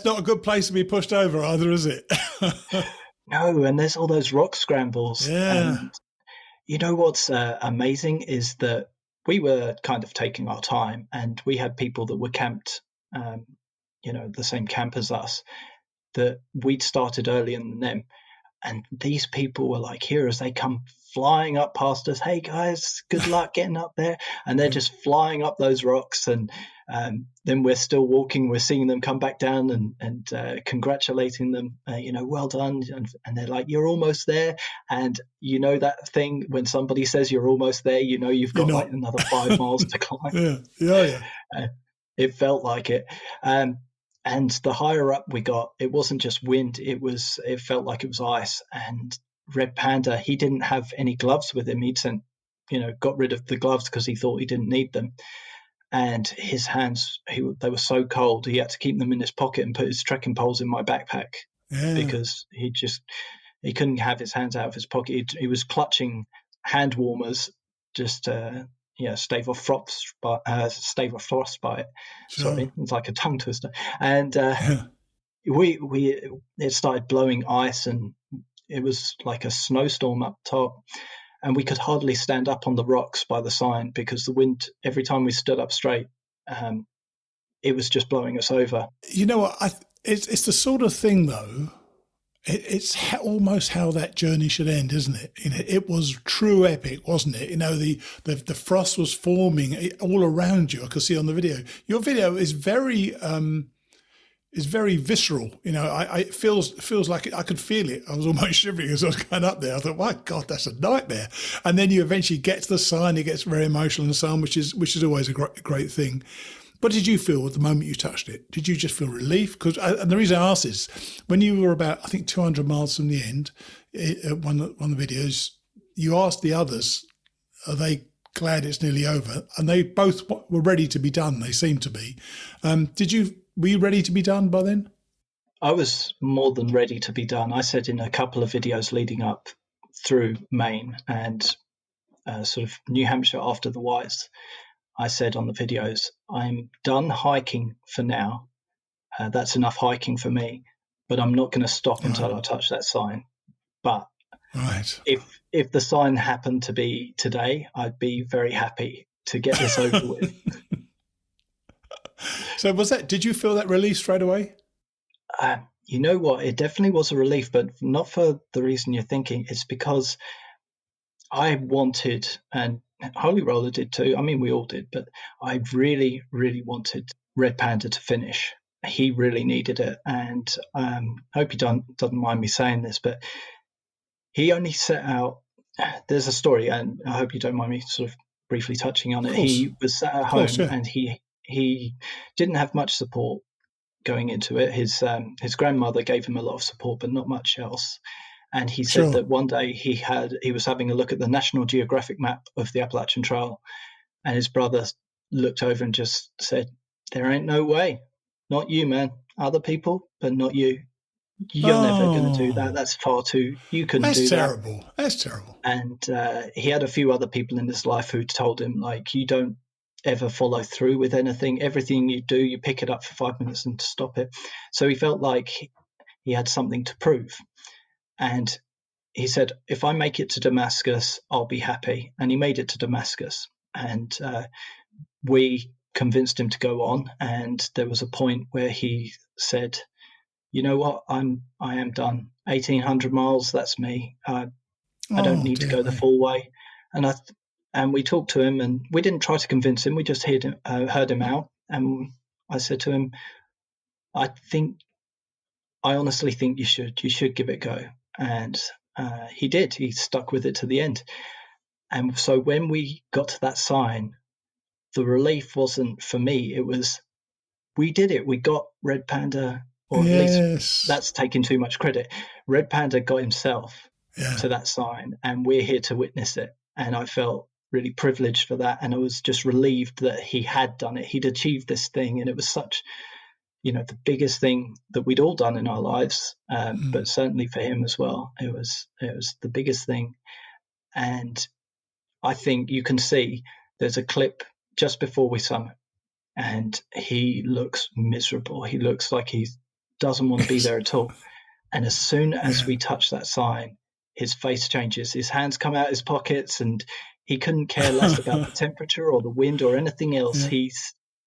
not a good place to be pushed over either, is it? No, and there's all those rock scrambles. Yeah. And what's amazing is that we were kind of taking our time, and we had people that were camped, the same camp as us, that we'd started earlier than them. And these people were like, here as they come flying up past us. Hey guys, good luck getting up there. And they're just flying up those rocks. And then we're still walking. We're seeing them come back down and congratulating them, well done. And they're like, you're almost there. And you know that thing when somebody says you're almost there, you've got like another 5 miles to climb. Yeah. It felt like it. And the higher up we got, it wasn't just wind. It felt like it was ice. And Red Panda, he didn't have any gloves with him. He'd got rid of the gloves because he thought he didn't need them. And his hands, they were so cold, he had to keep them in his pocket and put his trekking poles in my backpack because he couldn't have his hands out of his pocket. He was clutching hand warmers just stave off frostbite. Sure. Sorry, it's like a tongue twister. And it started blowing ice, and it was like a snowstorm up top, and we could hardly stand up on the rocks by the sign because the wind, every time we stood up straight, it was just blowing us over. You know what? It's the sort of thing, though. It's almost how that journey should end, isn't it? It was true epic, wasn't it? The frost was forming all around you. I could see on the video. Your video is very visceral. It feels like I could feel it. I was almost shivering as I was going up there. I thought, my God, that's a nightmare. And then you eventually get to the sign. It gets very emotional and so on, which is always a great thing. What did you feel at the moment you touched it? Did you just feel relief? And the reason I asked is, when you were about, I think, 200 miles from the end, one of the videos, you asked the others, are they glad it's nearly over? And they both were ready to be done. They seemed to be. Were you ready to be done by then? I was more than ready to be done. I said in a couple of videos leading up through Maine and sort of New Hampshire after the Whites, I said on the videos, I'm done hiking for now. That's enough hiking for me, but I'm not going to stop until I touch that sign. But if the sign happened to be today, I'd be very happy to get this over with. So did you feel that relief straight away? You know what? It definitely was a relief, but not for the reason you're thinking. It's because I wanted, and Holy Roller did too. I mean, we all did, but I really, really wanted Red Panda to finish. He really needed it. And I hope he doesn't mind me saying this, but he only set out, there's a story, and I hope you don't mind me sort of briefly touching on it. He was sat at home and he didn't have much support going into it. His grandmother gave him a lot of support, but not much else. And he said that one day he was having a look at the National Geographic map of the Appalachian Trail, and his brother looked over and just said, there ain't no way. Not you, man. Other people, but not you. You're never going to do that. That's far too. You couldn't do that. That's terrible. And he had a few other people in his life who told him, like, you don't ever follow through with anything. Everything you do, you pick it up for 5 minutes and stop it. So he felt like he had something to prove. And he said, if I make it to Damascus, I'll be happy. And he made it to Damascus. And we convinced him to go on. And there was a point where he said, you know what, I am done. 1,800 miles, that's me. I don't need to go the full way. And we talked to him, and we didn't try to convince him. We just heard him out. And I said to him, I honestly think you should give it a go. And he did. He stuck with it to the end. And so when we got to that sign, the relief wasn't for me. It was, we did it. We got Red Panda, or at least that's taking too much credit. Red Panda got himself to that sign, and we're here to witness it. And I felt really privileged for that. And I was just relieved that he had done it. He'd achieved this thing. And it was such, the biggest thing that we'd all done in our lives, but certainly for him as well. It was the biggest thing. And I think you can see there's a clip just before we summit, and he looks miserable. He looks like he doesn't want to be there at all. And as soon as we touch that sign, his face changes. His hands come out his pockets, and he couldn't care less about the temperature or the wind or anything else. Yeah.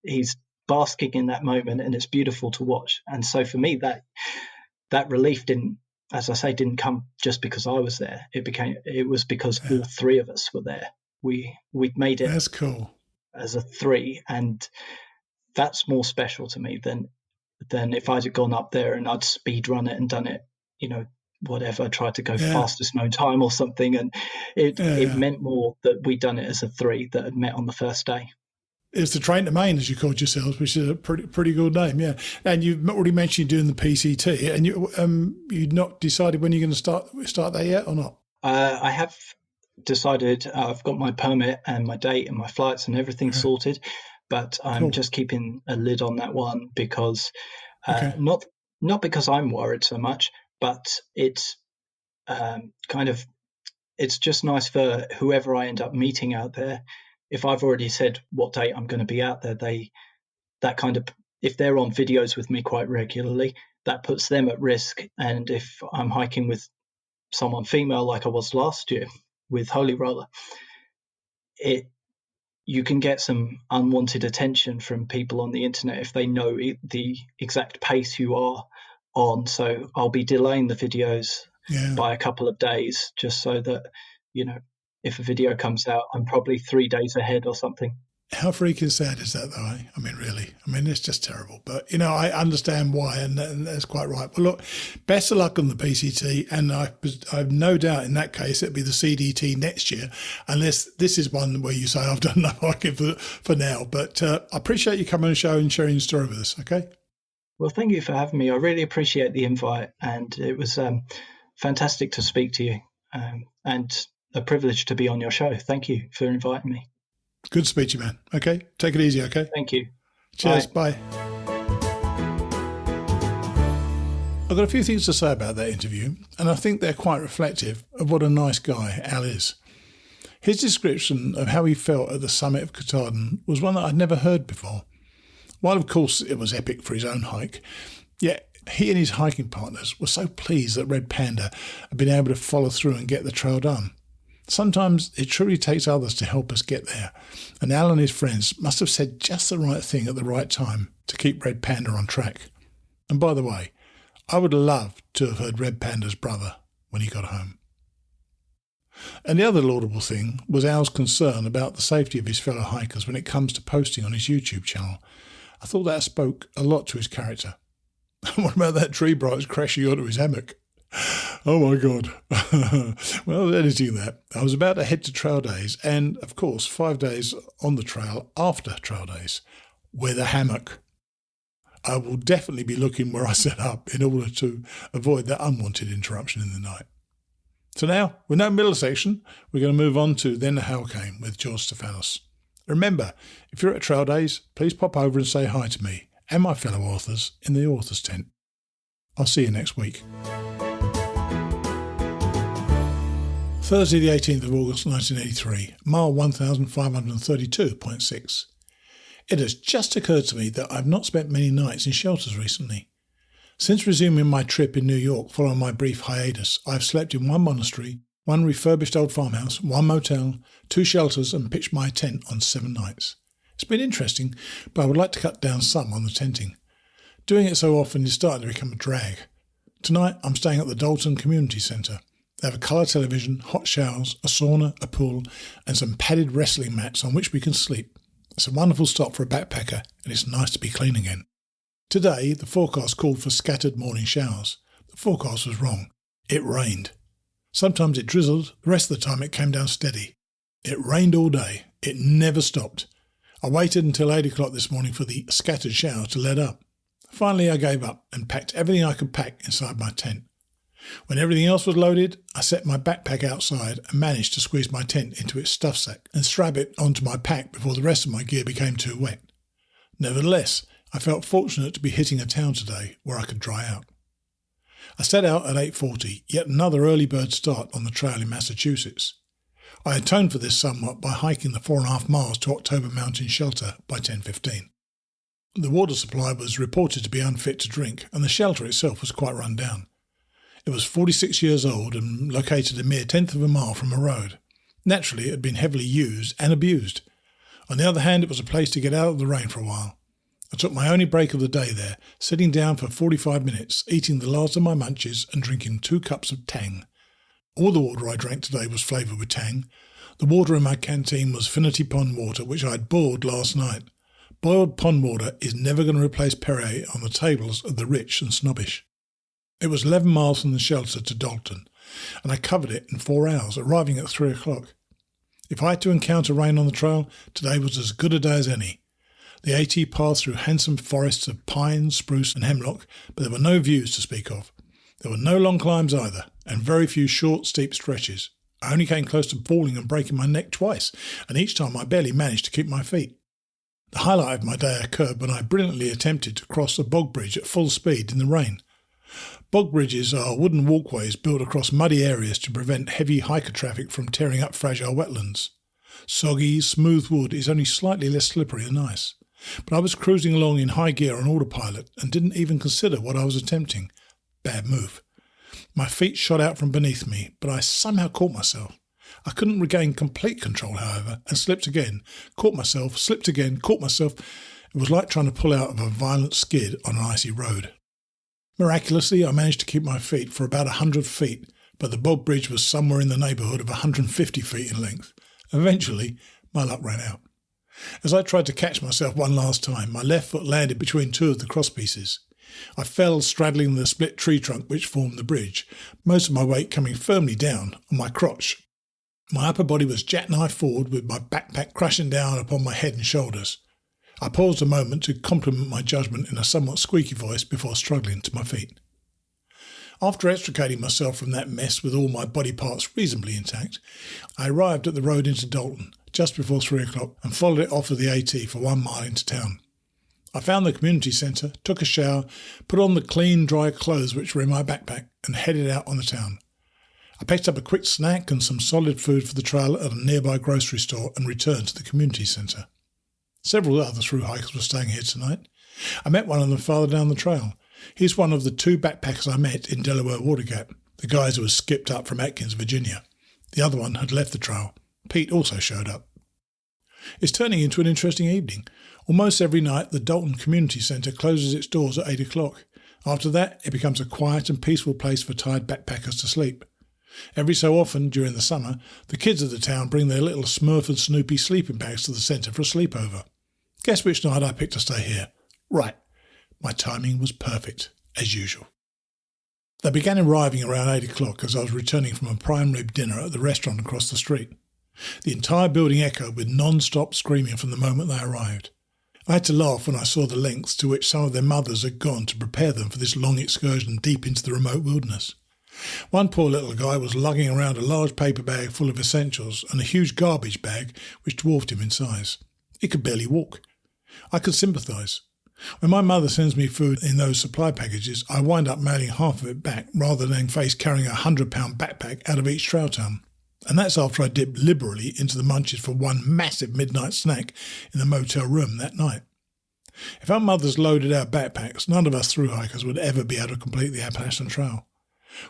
He's basking in that moment, and it's beautiful to watch. And so for me, that relief didn't as I say, didn't come just because I was there. It was because all three of us were there. We'd made it. That's cool. As a three, and that's more special to me than if I'd have gone up there and I'd speed run it and done it, whatever, tried to go fastest known time or something, and it meant more that we'd done it as a three that had met on the first day. It's the Train to Maine, as you called yourselves, which is a pretty good name, yeah. And you've already mentioned doing the PCT, and you'd not decided when you're going to start that yet or not? I have decided. I've got my permit and my date and my flights and everything sorted, but I'm just keeping a lid on that one because not because I'm worried so much, but it's it's just nice for whoever I end up meeting out there. If I've already said what date I'm going to be out there, if they're on videos with me quite regularly, that puts them at risk. And if I'm hiking with someone female like I was last year with Holy Roller, you can get some unwanted attention from people on the internet if they know the exact pace you are on. So I'll be delaying the videos by a couple of days just so that, if a video comes out, I'm probably 3 days ahead or something. How freaking sad is that, though? I mean, really. I mean, it's just terrible. But, I understand why, and that's quite right. Well, look, best of luck on the PCT, and I've no doubt in that case it'll be the CDT next year, unless this is one where you say, I've done enough hiking for now. But I appreciate you coming on the show and sharing your story with us, okay? Well, thank you for having me. I really appreciate the invite, and it was fantastic to speak to you, and a privilege to be on your show. Thank you for inviting me. Good to speak to you, man. Okay, take it easy, okay? Thank you. Cheers, bye. I've got a few things to say about that interview, and I think they're quite reflective of what a nice guy Al is. His description of how he felt at the summit of Katahdin was one that I'd never heard before. While, of course, it was epic for his own hike, yet he and his hiking partners were so pleased that Red Panda had been able to follow through and get the trail done. Sometimes it truly takes others to help us get there, and Al and his friends must have said just the right thing at the right time to keep Red Panda on track. And by the way, I would love to have heard Red Panda's brother when he got home. And the other laudable thing was Al's concern about the safety of his fellow hikers when it comes to posting on his YouTube channel. I thought that spoke a lot to his character. What about that tree branch crashing onto his hammock? Oh my God. Well, I was editing that. I was about to head to trail days and, of course, 5 days on the trail after trail days with a hammock. I will definitely be looking where I set up in order to avoid that unwanted interruption in the night. So now, with no middle section, we're going to move on to Then the Hail Came with George Stephanos. Remember, if you're at trail days, please pop over and say hi to me and my fellow authors in the author's tent. I'll see you next week. Thursday the 18th of August 1983, mile 1532.6. It has just occurred to me that I've not spent many nights in shelters recently. Since resuming my trip in New York following my brief hiatus, I have slept in one monastery, one refurbished old farmhouse, one motel, 2 shelters and pitched my tent on 7 nights. It's been interesting, but I would like to cut down some on the tenting. Doing it so often is starting to become a drag. Tonight I'm staying at the Dalton Community Centre. They have a colour television, hot showers, a sauna, a pool and some padded wrestling mats on which we can sleep. It's a wonderful stop for a backpacker and it's nice to be clean again. Today the forecast called for scattered morning showers. The forecast was wrong. It rained. Sometimes it drizzled, the rest of the time it came down steady. It rained all day. It never stopped. I waited until 8 o'clock this morning for the scattered shower to let up. Finally I gave up and packed everything I could pack inside my tent. When everything else was loaded, I set my backpack outside and managed to squeeze my tent into its stuff sack and strap it onto my pack before the rest of my gear became too wet. Nevertheless, I felt fortunate to be hitting a town today where I could dry out. I set out at 8:40, yet another early bird start on the trail in Massachusetts. I atoned for this somewhat by hiking the 4.5 miles to October Mountain Shelter by 10:15. The water supply was reported to be unfit to drink, and the shelter itself was quite run down. It was 46 years old and located a mere 1/10 of a mile from a road. Naturally, it had been heavily used and abused. On the other hand, it was a place to get out of the rain for a while. I took my only break of the day there, sitting down for 45 minutes, eating the last of my munches and drinking 2 cups of tang. All the water I drank today was flavoured with tang. The water in my canteen was Finity pond water, which I had boiled last night. Boiled pond water is never going to replace Perrier on the tables of the rich and snobbish. It was 11 miles from the shelter to Dalton, and I covered it in 4 hours, arriving at 3 o'clock. If I had to encounter rain on the trail, today was as good a day as any. The AT passed through handsome forests of pine, spruce and hemlock, but there were no views to speak of. There were no long climbs either, and very few short, steep stretches. I only came close to falling and breaking my neck twice, and each time I barely managed to keep my feet. The highlight of my day occurred when I brilliantly attempted to cross a bog bridge at full speed in the rain. Bog bridges are wooden walkways built across muddy areas to prevent heavy hiker traffic from tearing up fragile wetlands. Soggy, smooth wood is only slightly less slippery than ice. But I was cruising along in high gear on autopilot and didn't even consider what I was attempting. Bad move. My feet shot out from beneath me, but I somehow caught myself. I couldn't regain complete control, however, and slipped again, caught myself, slipped again, caught myself. It was like trying to pull out of a violent skid on an icy road. Miraculously, I managed to keep my feet for about 100 feet, but the bog bridge was somewhere in the neighbourhood of 150 feet in length. Eventually, my luck ran out. As I tried to catch myself one last time, my left foot landed between 2 of the crosspieces. I fell straddling the split tree trunk which formed the bridge, most of my weight coming firmly down on my crotch. My upper body was jackknife forward with my backpack crashing down upon my head and shoulders. I paused a moment to compliment my judgment in a somewhat squeaky voice before struggling to my feet. After extricating myself from that mess with all my body parts reasonably intact, I arrived at the road into Dalton just before 3 o'clock and followed it off of the AT for 1 mile into town. I found the community centre, took a shower, put on the clean, dry clothes which were in my backpack and headed out on the town. I picked up a quick snack and some solid food for the trail at a nearby grocery store and returned to the community centre. Several other through hikers were staying here tonight. I met one of them farther down the trail. He's one of the 2 backpackers I met in Delaware Water Gap, the guys who had skipped up from Atkins, Virginia. The other one had left the trail. Pete also showed up. It's turning into an interesting evening. Almost every night the Dalton Community Centre closes its doors at 8 o'clock. After that it becomes a quiet and peaceful place for tired backpackers to sleep. Every so often during the summer the kids of the town bring their little Smurf and Snoopy sleeping bags to the centre for a sleepover. Guess which night I picked to stay here? Right, my timing was perfect, as usual. They began arriving around 8 o'clock as I was returning from a prime rib dinner at the restaurant across the street. The entire building echoed with non-stop screaming from the moment they arrived. I had to laugh when I saw the lengths to which some of their mothers had gone to prepare them for this long excursion deep into the remote wilderness. One poor little guy was lugging around a large paper bag full of essentials and a huge garbage bag which dwarfed him in size. He could barely walk. I could sympathise. When my mother sends me food in those supply packages, I wind up mailing half of it back rather than face carrying a 100-pound backpack out of each trail town. And that's after I dipped liberally into the munches for one massive midnight snack in the motel room that night. If our mothers loaded our backpacks, none of us thru-hikers would ever be able to complete the Appalachian Trail.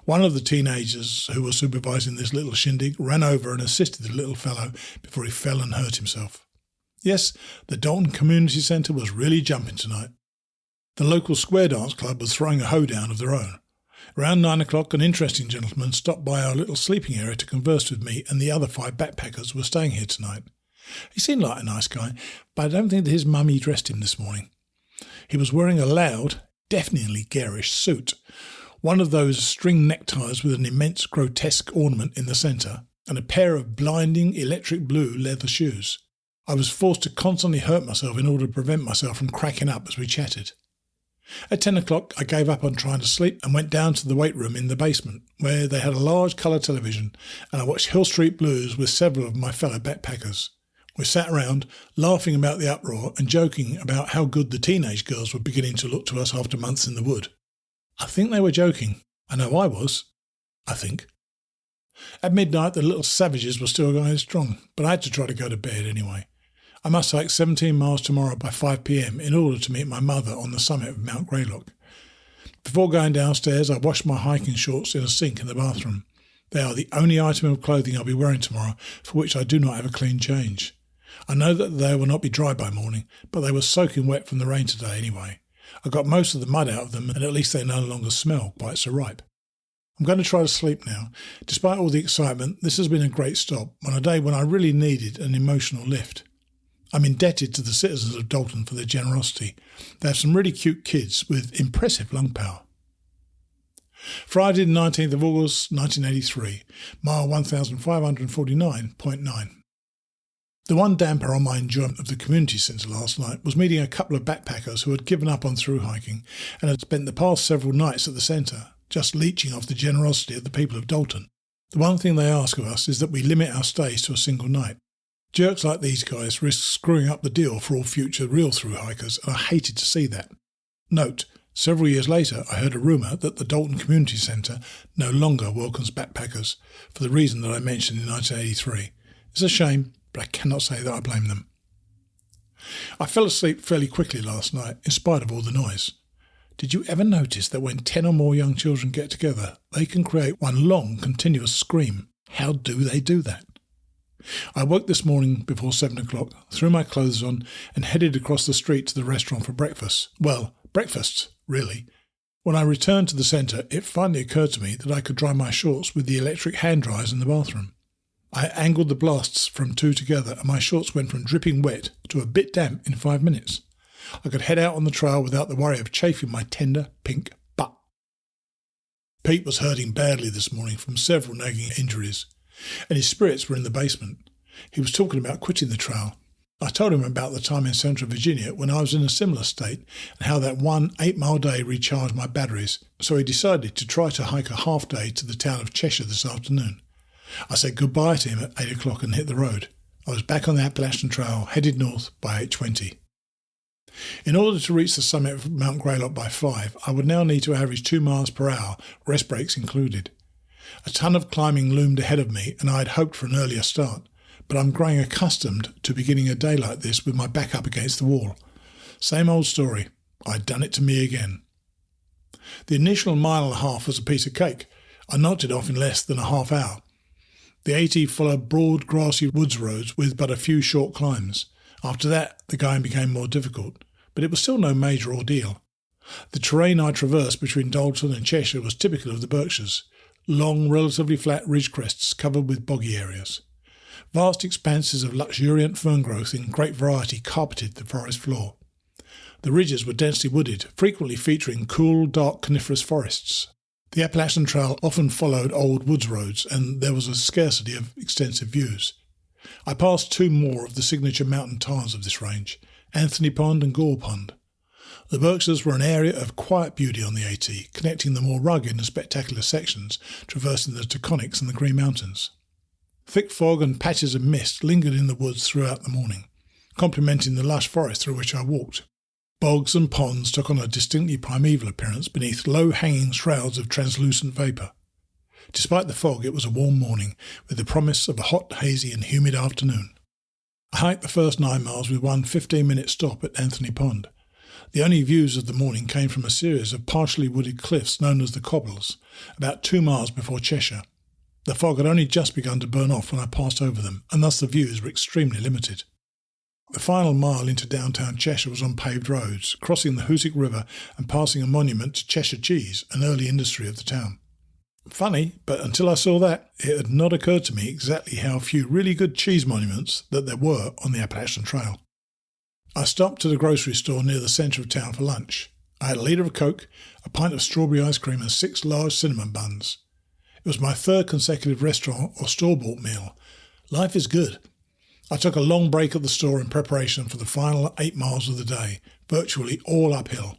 One of the teenagers who was supervising this little shindig ran over and assisted the little fellow before he fell and hurt himself. Yes, the Dalton Community Centre was really jumping tonight. The local square dance club was throwing a hoedown of their own. Around 9 o'clock, an interesting gentleman stopped by our little sleeping area to converse with me and the other 5 backpackers who were staying here tonight. He seemed like a nice guy, but I don't think that his mummy dressed him this morning. He was wearing a loud, definitely garish suit, one of those string neckties with an immense grotesque ornament in the centre, and a pair of blinding electric blue leather shoes. I was forced to constantly hurt myself in order to prevent myself from cracking up as we chatted. At 10 o'clock I gave up on trying to sleep and went down to the weight room in the basement, where they had a large colour television, and I watched Hill Street Blues with several of my fellow backpackers. We sat around, laughing about the uproar and joking about how good the teenage girls were beginning to look to us after months in the wood. I think they were joking. I know I was. I think. At midnight the little savages were still going strong, but I had to try to go to bed anyway. I must hike 17 miles tomorrow by 5 p.m. in order to meet my mother on the summit of Mount Greylock. Before going downstairs, I washed my hiking shorts in a sink in the bathroom. They are the only item of clothing I'll be wearing tomorrow for which I do not have a clean change. I know that they will not be dry by morning, but they were soaking wet from the rain today anyway. I got most of the mud out of them, and at least they no longer smell quite so ripe. I'm going to try to sleep now. Despite all the excitement, this has been a great stop on a day when I really needed an emotional lift. I'm indebted to the citizens of Dalton for their generosity. They have some really cute kids with impressive lung power. Friday the 19th of August 1983, mile 1549.9. The one damper on my enjoyment of the community centre last night was meeting a couple of backpackers who had given up on through hiking and had spent the past several nights at the centre, just leeching off the generosity of the people of Dalton. The one thing they ask of us is that we limit our stays to a single night. Jerks like these guys risk screwing up the deal for all future real through hikers, and I hated to see that. Note, several years later I heard a rumour that the Dalton Community Centre no longer welcomes backpackers, for the reason that I mentioned in 1983. It's a shame, but I cannot say that I blame them. I fell asleep fairly quickly last night, in spite of all the noise. Did you ever notice that when 10 or more young children get together, they can create one long, continuous scream? How do they do that? I woke this morning before 7 o'clock, threw my clothes on, and headed across the street to the restaurant for breakfast. Well, breakfast, really. When I returned to the centre, it finally occurred to me that I could dry my shorts with the electric hand dryers in the bathroom. I angled the blasts from two together, and my shorts went from dripping wet to a bit damp in 5 minutes. I could head out on the trail without the worry of chafing my tender pink butt. Pete was hurting badly this morning from several nagging injuries, and his spirits were in the basement. He was talking about quitting the trail. I told him about the time in Central Virginia when I was in a similar state and how that 1 8-mile day recharged my batteries, so he decided to try to hike a half day to the town of Cheshire this afternoon. I said goodbye to him at 8 o'clock and hit the road. I was back on the Appalachian Trail, headed north by 8:20. In order to reach the summit of Mount Greylock by 5, I would now need to average 2 miles per hour, rest breaks included. A ton of climbing loomed ahead of me, and I had hoped for an earlier start, but I'm growing accustomed to beginning a day like this with my back up against the wall. Same old story. I'd done it to me again. The initial mile and a half was a piece of cake. I knocked it off in less than a half hour. The AT followed broad, grassy woods roads with but a few short climbs. After that, the going became more difficult, but it was still no major ordeal. The terrain I traversed between Dalton and Cheshire was typical of the Berkshires. Long, relatively flat ridge crests covered with boggy areas. Vast expanses of luxuriant fern growth in great variety carpeted the forest floor. The ridges were densely wooded, frequently featuring cool, dark coniferous forests. The Appalachian Trail often followed old woods roads, and there was a scarcity of extensive views. I passed 2 more of the signature mountain tarns of this range, Anthony Pond and Gore Pond. The Berkshires were an area of quiet beauty on the AT, connecting the more rugged and spectacular sections, traversing the Taconics and the Green Mountains. Thick fog and patches of mist lingered in the woods throughout the morning, complementing the lush forest through which I walked. Bogs and ponds took on a distinctly primeval appearance beneath low-hanging shrouds of translucent vapour. Despite the fog, it was a warm morning, with the promise of a hot, hazy and humid afternoon. I hiked the first 9 miles with one 15-minute stop at Anthony Pond. The only views of the morning came from a series of partially wooded cliffs known as the Cobbles, about 2 miles before Cheshire. The fog had only just begun to burn off when I passed over them, and thus the views were extremely limited. The final mile into downtown Cheshire was on paved roads, crossing the Hoosic River and passing a monument to Cheshire cheese, an early industry of the town. Funny, but until I saw that, it had not occurred to me exactly how few really good cheese monuments that there were on the Appalachian Trail. I stopped at a grocery store near the centre of town for lunch. I had a litre of Coke, a pint of strawberry ice cream and 6 large cinnamon buns. It was my 3rd consecutive restaurant or store-bought meal. Life is good. I took a long break at the store in preparation for the final 8 miles of the day, virtually all uphill.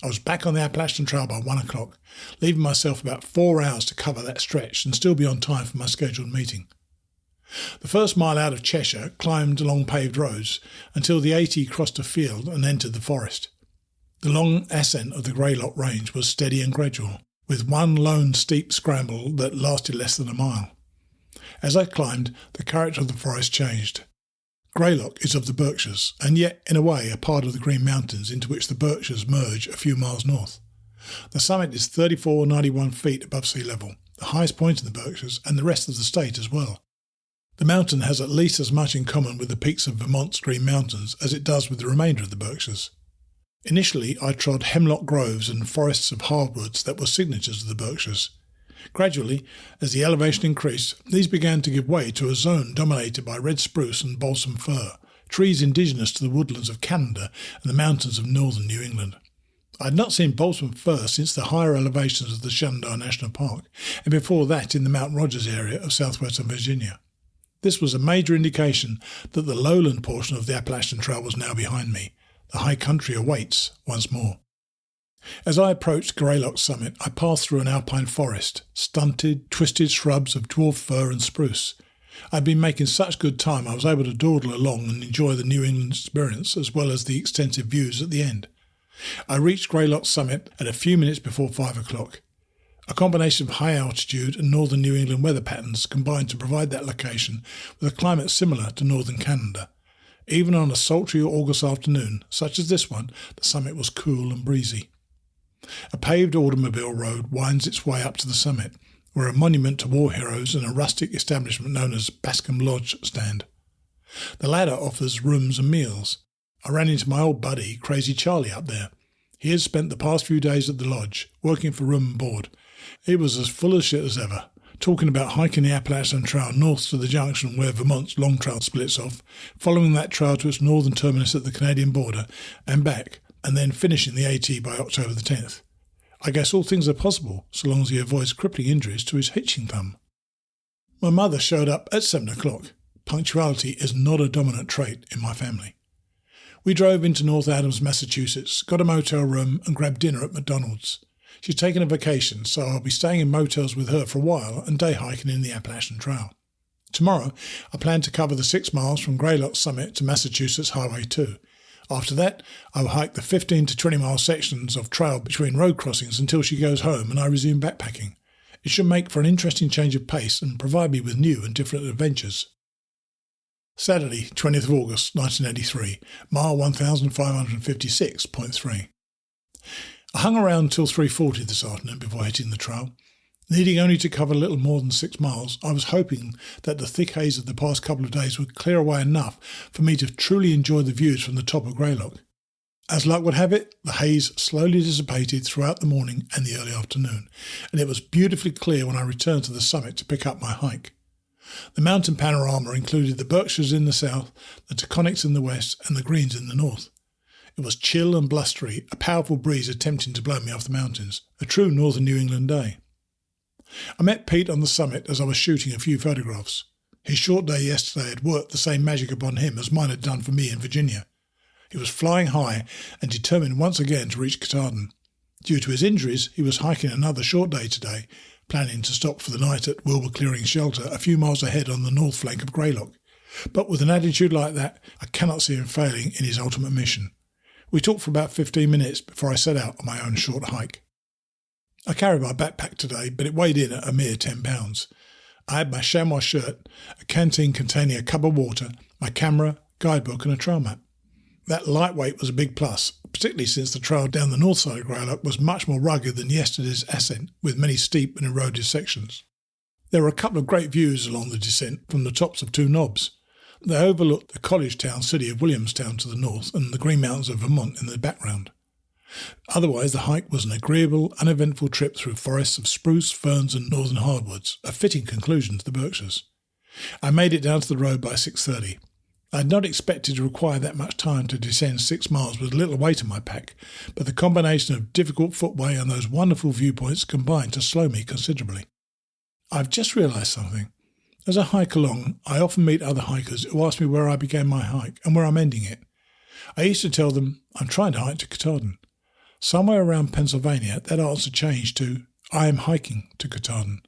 I was back on the Appalachian Trail by 1 o'clock, leaving myself about 4 hours to cover that stretch and still be on time for my scheduled meeting. The first mile out of Cheshire climbed along paved roads until the AT crossed a field and entered the forest. The long ascent of the Greylock Range was steady and gradual, with one lone steep scramble that lasted less than a mile. As I climbed, the character of the forest changed. Greylock is of the Berkshires, and yet, in a way, a part of the Green Mountains into which the Berkshires merge a few miles north. The summit is 3491 feet above sea level, the highest point in the Berkshires and the rest of the state as well. The mountain has at least as much in common with the peaks of Vermont's Green Mountains as it does with the remainder of the Berkshires. Initially, I trod hemlock groves and forests of hardwoods that were signatures of the Berkshires. Gradually, as the elevation increased, these began to give way to a zone dominated by red spruce and balsam fir, trees indigenous to the woodlands of Canada and the mountains of northern New England. I had not seen balsam fir since the higher elevations of the Shenandoah National Park, and before that in the Mount Rogers area of southwestern Virginia. This was a major indication that the lowland portion of the Appalachian Trail was now behind me. The high country awaits once more. As I approached Greylock's summit, I passed through an alpine forest, stunted, twisted shrubs of dwarf fir and spruce. I had been making such good time I was able to dawdle along and enjoy the New England experience as well as the extensive views at the end. I reached Greylock's summit at a few minutes before 5 o'clock. A combination of high altitude and northern New England weather patterns combined to provide that location with a climate similar to northern Canada. Even on a sultry August afternoon, such as this one, the summit was cool and breezy. A paved automobile road winds its way up to the summit, where a monument to war heroes and a rustic establishment known as Bascom Lodge stand. The latter offers rooms and meals. I ran into my old buddy, Crazy Charlie, up there. He had spent the past few days at the lodge, working for room and board. He was as full of shit as ever, talking about hiking the Appalachian Trail north to the junction where Vermont's Long Trail splits off, following that trail to its northern terminus at the Canadian border and back, and then finishing the AT by October the 10th. I guess all things are possible, so long as he avoids crippling injuries to his hitching thumb. My mother showed up at 7 o'clock. Punctuality is not a dominant trait in my family. We drove into North Adams, Massachusetts, got a motel room and grabbed dinner at McDonald's. She's taken a vacation, so I'll be staying in motels with her for a while and day hiking in the Appalachian Trail. Tomorrow, I plan to cover the 6 miles from Greylock's summit to Massachusetts Highway 2. After that, I will hike the 15 to 20 mile sections of trail between road crossings until she goes home and I resume backpacking. It should make for an interesting change of pace and provide me with new and different adventures. Saturday, 20th of August, 1983, mile 1556.3. I hung around till 3:40 this afternoon before hitting the trail. Needing only to cover a little more than 6 miles, I was hoping that the thick haze of the past couple of days would clear away enough for me to truly enjoy the views from the top of Greylock. As luck would have it, the haze slowly dissipated throughout the morning and the early afternoon, and it was beautifully clear when I returned to the summit to pick up my hike. The mountain panorama included the Berkshires in the south, the Taconics in the west, and the Greens in the north. It was chill and blustery, a powerful breeze attempting to blow me off the mountains, a true northern New England day. I met Pete on the summit as I was shooting a few photographs. His short day yesterday had worked the same magic upon him as mine had done for me in Virginia. He was flying high and determined once again to reach Katahdin. Due to his injuries, he was hiking another short day today, planning to stop for the night at Wilbur Clearing Shelter a few miles ahead on the north flank of Greylock. But with an attitude like that, I cannot see him failing in his ultimate mission. We talked for about 15 minutes before I set out on my own short hike. I carried my backpack today, but it weighed in at a mere 10 pounds. I had my chamois shirt, a canteen containing a cup of water, my camera, guidebook and a trail map. That lightweight was a big plus, particularly since the trail down the north side of Greylock was much more rugged than yesterday's ascent, with many steep and eroded sections. There were a couple of great views along the descent from the tops of 2 knobs. They overlooked the college town city of Williamstown to the north and the Green Mountains of Vermont in the background. Otherwise, the hike was an agreeable, uneventful trip through forests of spruce, ferns and northern hardwoods, a fitting conclusion to the Berkshires. I made it down to the road by 6:30. I had not expected to require that much time to descend 6 miles with little weight in my pack, but the combination of difficult footway and those wonderful viewpoints combined to slow me considerably. I've just realised something. As I hike along, I often meet other hikers who ask me where I began my hike and where I'm ending it. I used to tell them I'm trying to hike to Katahdin. Somewhere around Pennsylvania, that answer changed to I am hiking to Katahdin.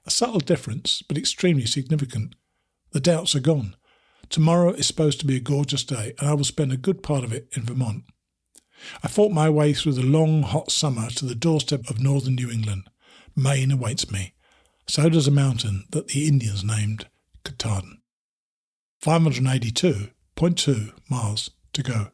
A subtle difference, but extremely significant. The doubts are gone. Tomorrow is supposed to be a gorgeous day, and I will spend a good part of it in Vermont. I fought my way through the long, hot summer to the doorstep of northern New England. Maine awaits me. So does a mountain that the Indians named Katahdin. 582.2 miles to go.